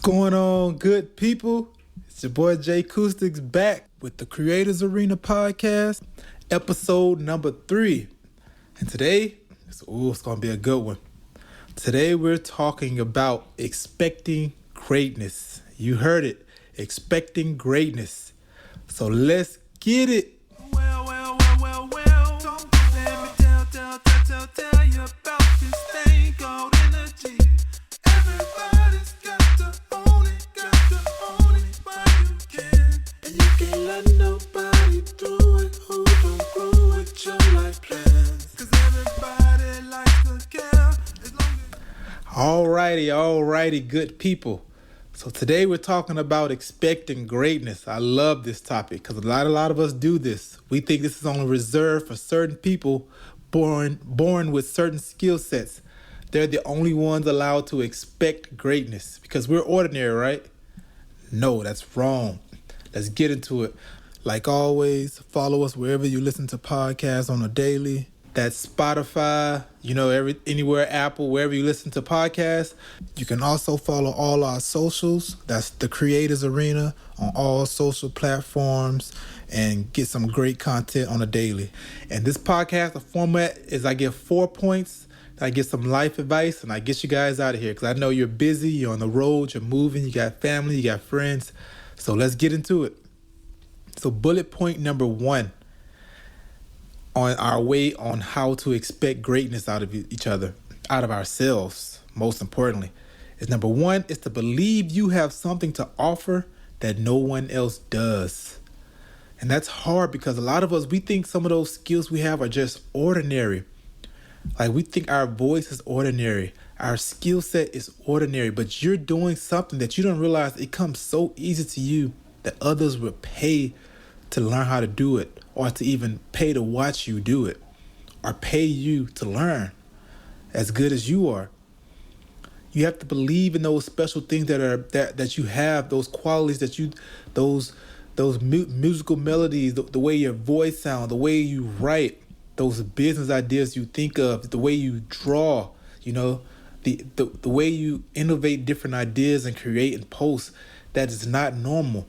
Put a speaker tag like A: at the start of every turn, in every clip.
A: Going on, good people? It's your boy Jay Acoustics back with the Creators Arena podcast, episode number 3. And today, it's going to be a good one. Today, we're talking about expecting greatness. You heard it, expecting greatness. So let's get it. Well. Don't let me tell you about this thing called energy. Everybody's got to own it while you can. And you can't let nobody do it who don't grow with your life plans. Cause everybody likes to care. Alrighty, good people. So today we're talking about expecting greatness. I love this topic because a lot of us do this. We think this is only reserved for certain people born with certain skill sets. They're the only ones allowed to expect greatness because we're ordinary, right? No, that's wrong. Let's get into it. Like always, follow us wherever you listen to podcasts on a daily. That's Spotify, anywhere, Apple, wherever you listen to podcasts. You can also follow all our socials. That's the Creators Arena on all social platforms and get some great content on a daily. And this podcast, the format is I give 4 points, I get some life advice, and I get you guys out of here because I know you're busy, you're on the road, you're moving, you got family, you got friends. So let's get into it. So bullet point number 1. On our way on how to expect greatness out of each other, out of ourselves, most importantly, is number 1 is to believe you have something to offer that no one else does. And that's hard because a lot of us, we think some of those skills we have are just ordinary. Like we think our voice is ordinary, our skill set is ordinary, but you're doing something that you don't realize it comes so easy to you that others will pay to learn how to do it, or to even pay to watch you do it, or pay you to learn as good as you are. You have to believe in those special things that you have, those qualities that those musical melodies, the way your voice sounds, the way you write, those business ideas you think of, the way you draw, the way you innovate different ideas and create and post. That is not normal.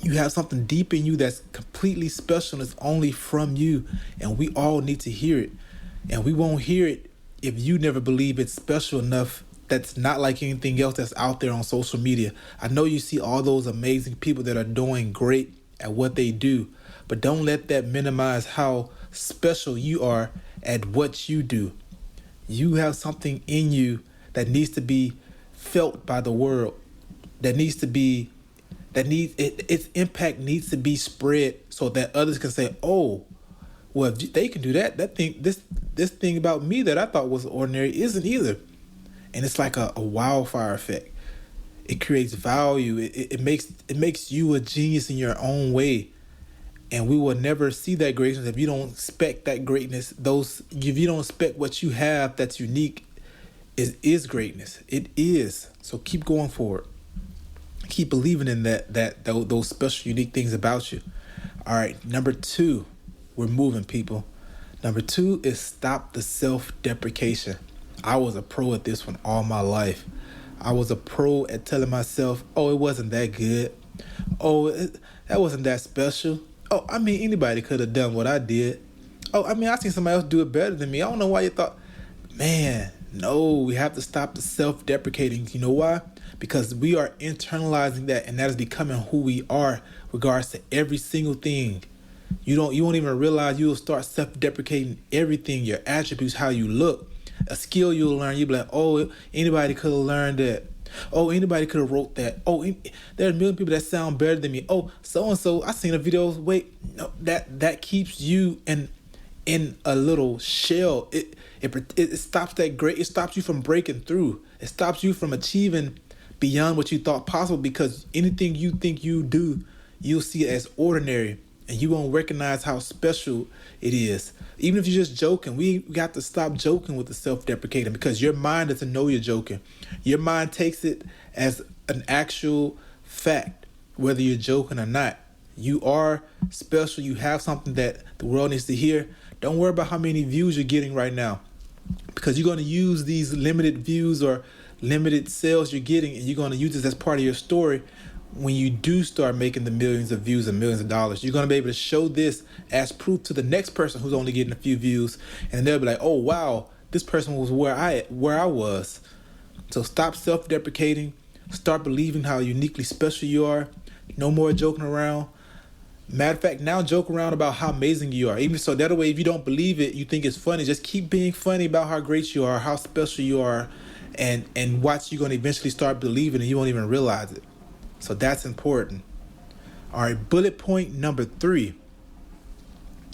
A: You have something deep in you that's completely special and it's only from you, and we all need to hear it. And we won't hear it if you never believe it's special enough. That's not like anything else that's out there on social media. I know you see all those amazing people that are doing great at what they do, but don't let that minimize how special you are at what you do. You have something in you that needs to be felt by the world, its impact needs to be spread so that others can say, oh, well, if they can do that, this thing about me that I thought was ordinary isn't either. And it's like a wildfire effect. It creates value. It makes you a genius in your own way. And we will never see that greatness if you don't expect that greatness. If you don't expect what you have that's unique is greatness. It is. So keep going forward. Keep believing in those special, unique things about you. All right, number 2, we're moving, people. Number 2 is stop the self-deprecation. I was a pro at this one all my life. I was a pro at telling myself, oh, it wasn't that good. Oh, that wasn't that special. Oh, anybody could have done what I did. Oh, I seen somebody else do it better than me. I don't know why you thought, man, no, we have to stop the self-deprecating. You know why? Because we are internalizing that, and that is becoming who we are regards to every single thing. You won't even realize you'll start self-deprecating everything, your attributes, how you look. A skill you'll learn, you'll be like, oh, anybody could have learned that. Oh, anybody could have wrote that. Oh, there's a million people that sound better than me. Oh, so-and-so, I seen a video. Wait, no, that keeps you in a little shell. It stops that great. It stops you from breaking through. It stops you from achieving beyond what you thought possible, because anything you think you do, you'll see it as ordinary, and you won't recognize how special it is. Even if you're just joking, we got to stop joking with the self-deprecating, because your mind doesn't know you're joking. Your mind takes it as an actual fact, whether you're joking or not. You are special. You have something that the world needs to hear. Don't worry about how many views you're getting right now, because you're going to use these limited views or limited sales you're getting, and you're going to use this as part of your story when you do start making the millions of views and millions of dollars. You're going to be able to show this as proof to the next person who's only getting a few views, and they'll be like, oh wow, this person was where I was. So stop self-deprecating. Start believing how uniquely special you are. No more joking around. Matter of fact, now joke around about how amazing you are. Even so, that way, if you don't believe it, you think it's funny, just keep being funny about how great you are, how special you are, and watch, you're going to eventually start believing and you won't even realize it. So that's important. All right, bullet point number 3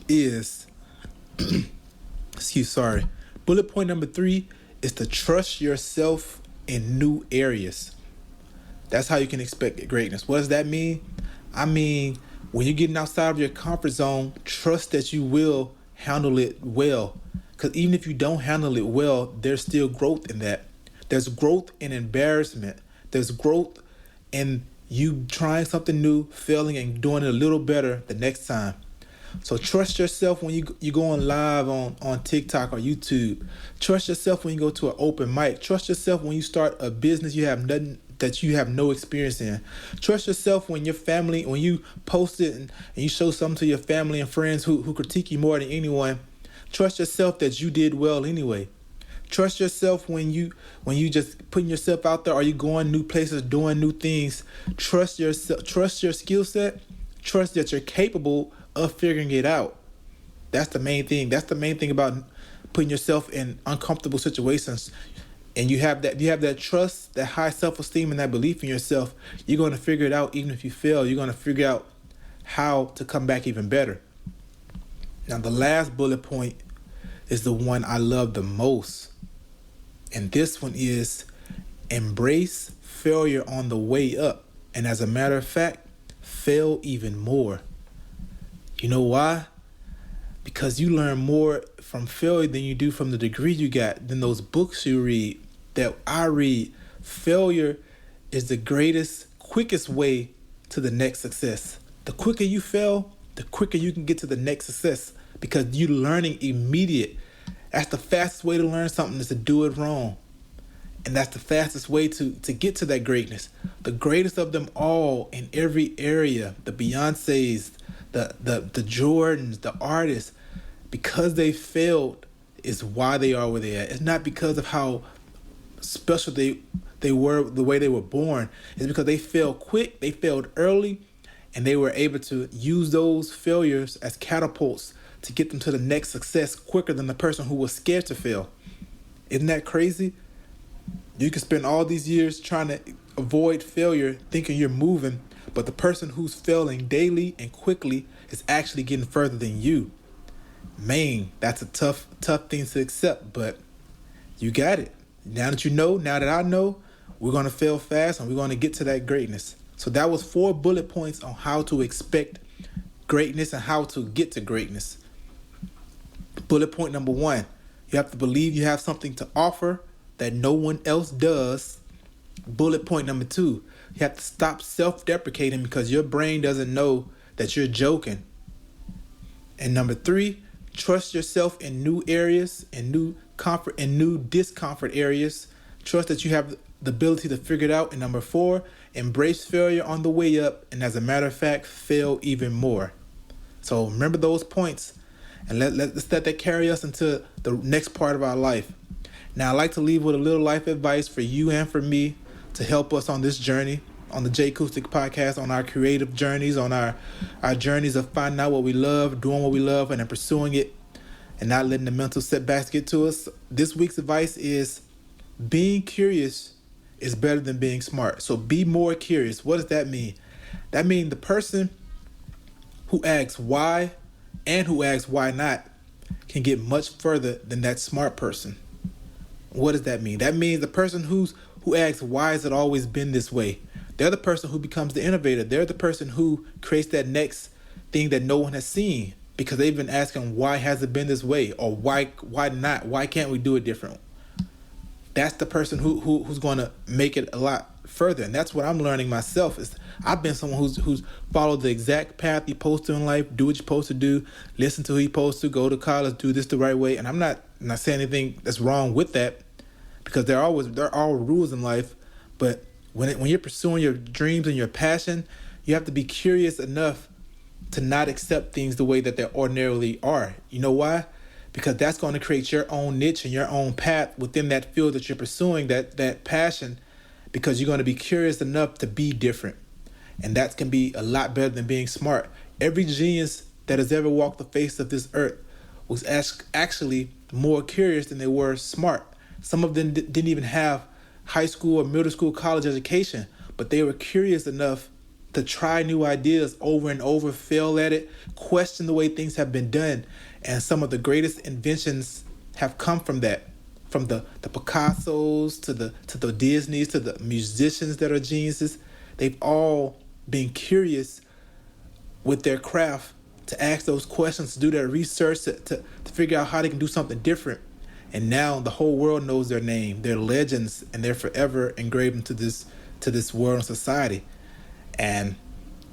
A: is, bullet point number 3 is to trust yourself in new areas. That's how you can expect greatness. What does that mean? I mean, when you're getting outside of your comfort zone, trust that you will handle it well. Because even if you don't handle it well, there's still growth in that. There's growth in embarrassment. There's growth in you trying something new, failing, and doing it a little better the next time. So trust yourself when you go on live on TikTok or YouTube. Trust yourself when you go to an open mic. Trust yourself when you start a business you have no experience in. Trust yourself when you post it and you show something to your family and friends who critique you more than anyone. Trust yourself that you did well anyway. Trust yourself when you just putting yourself out there, or you going new places, doing new things. Trust yourself. Trust your skill set. Trust that you're capable of figuring it out. That's the main thing. That's the main thing about putting yourself in uncomfortable situations. And you have that trust, that high self-esteem, and that belief in yourself. You're going to figure it out. Even if you fail, you're going to figure out how to come back even better. Now, the last bullet point is the one I love the most. And this one is embrace failure on the way up. And as a matter of fact, fail even more. You know why? Because you learn more from failure than you do from the degree you got, than those books you read, that I read. Failure is the greatest, quickest way to the next success. The quicker you fail, the quicker you can get to the next success, because you're learning immediate. That's the fastest way to learn something, is to do it wrong. And that's the fastest way to get to that greatness. The greatest of them all in every area, the Beyoncés, the Jordans, the artists, because they failed is why they are where they are. It's not because of how special they were, the way they were born. It's because they failed quick, they failed early, and they were able to use those failures as catapults to get them to the next success quicker than the person who was scared to fail. Isn't that crazy? You can spend all these years trying to avoid failure, thinking you're moving, but the person who's failing daily and quickly is actually getting further than you. Man, that's a tough thing to accept, but you got it. Now that I know, we're going to fail fast and we're going to get to that greatness. So that was 4 bullet points on how to expect greatness and how to get to greatness. Bullet point number 1, you have to believe you have something to offer that no one else does. Bullet point number 2, you have to stop self-deprecating because your brain doesn't know that you're joking. And number 3, trust yourself in new areas and new comfort and new discomfort areas. Trust that you have the ability to figure it out. And number 4, embrace failure on the way up. And as a matter of fact, fail even more. So remember those points, and let's let that carry us into the next part of our life. Now, I'd like to leave with a little life advice for you and for me to help us on this journey, on the J Acoustic Podcast, on our creative journeys, on our journeys of finding out what we love, doing what we love, and then pursuing it, and not letting the mental setbacks get to us. This week's advice is being curious is better than being smart. So be more curious. What does that mean? That means the person who asks why and who asks why not can get much further than that smart person. What does that mean? That means the person who asks why has it always been this way, they're the person who becomes the innovator. They're the person who creates that next thing that no one has seen, because they've been asking why has it been this way, or why not? Why can't we do it different? That's the person who's going to make it a lot further. And that's what I'm learning myself. Is I've been someone who's followed the exact path you're supposed to in life, do what you're supposed to do, listen to who you're supposed to, go to college, do this the right way. And I'm not saying anything that's wrong with that, because there are rules in life, but when you're pursuing your dreams and your passion, you have to be curious enough to not accept things the way that they ordinarily are. You know why? Because that's going to create your own niche and your own path within that field that you're pursuing, that passion, because you're going to be curious enough to be different. And that can be a lot better than being smart. Every genius that has ever walked the face of this earth was actually more curious than they were smart. Some of them didn't even have high school or middle school, college education, but they were curious enough to try new ideas over and over, fail at it, question the way things have been done. And some of the greatest inventions have come from that. From the Picassos to the Disneys to the musicians that are geniuses. They've all been curious with their craft to ask those questions, to do their research, to figure out how they can do something different. And now the whole world knows their name. They're legends, and they're forever engraved into this world and society. And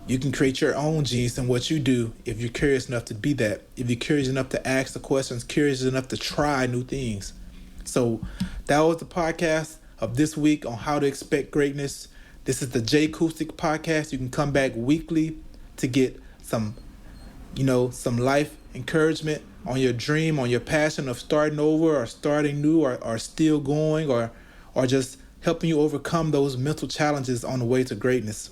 A: you can create your own genius in what you do if you're curious enough to be that. If you're curious enough to ask the questions, curious enough to try new things. So that was the podcast of this week on how to expect greatness. This is the J Acoustic Podcast. You can come back weekly to get some life encouragement on your dream, on your passion of starting over or starting new or still going or just helping you overcome those mental challenges on the way to greatness.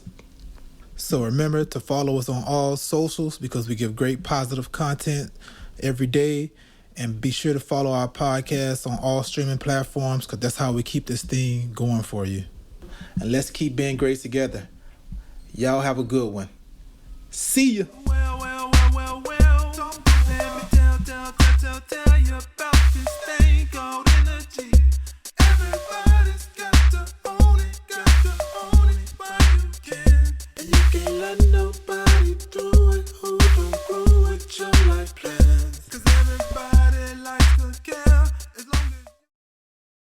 A: So remember to follow us on all socials because we give great positive content every day. And be sure to follow our podcast on all streaming platforms because that's how we keep this thing going for you. And let's keep being great together. Y'all have a good one. See ya. Well. Don't let me tell you about this thing called energy. Everybody's got to own it while you can. And you can't let nobody